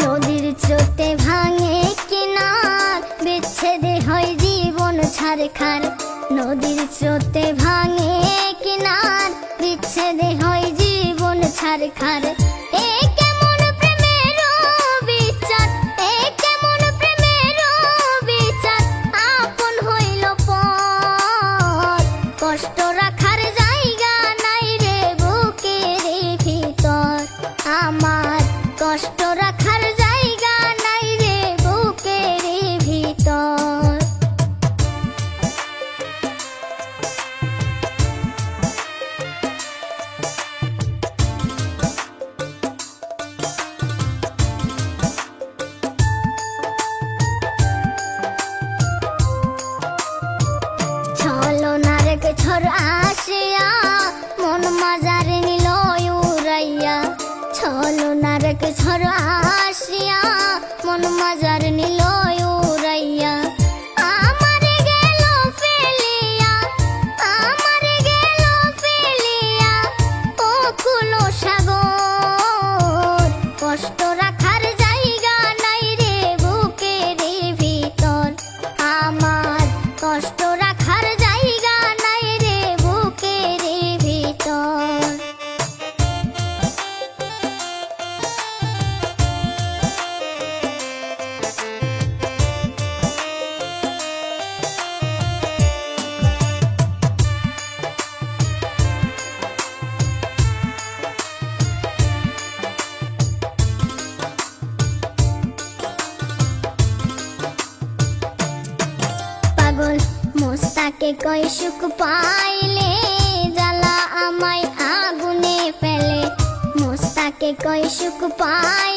নদীর স্রোতে ভাঙে কিনার, বিচ্ছেদে হয় জীবন ছারখার। নদীর স্রোতে ভাঙে কিনার, বিচ্ছেদে হয় জীবন ছারখার। এ কেমন প্রেমের বিচার, এ কেমন প্রেমের বিচার, আপন হইল পর। কষ্ট রাখার জায়গা নাই রে বুকের ভিতর, আমার কষ্ট রাখার জায়গা নাই রে বুকের ভিতর। ছলনার এক ঝড় আসিয়া মন মাজার নিল উড়াইয়া। ছলনার এক ঝড় আসিয়া মন মাজার নিল উড়াইয়া। আমারে গেল ফেলিয়া, আমারে গেল ফেলিয়া ও কুলো সাগর। কষ্ট রাখার জায়গা নাই রে বুকের ভিতর, আমার কষ্ট রাখার জায়গা নাই রে বুকের ভিতর। পাগল মোস্তাকে কয় সুখ পাইলে জ্বালা আমায় আগুনে ফেলে। মোস্তাকে কয় সুখ পাই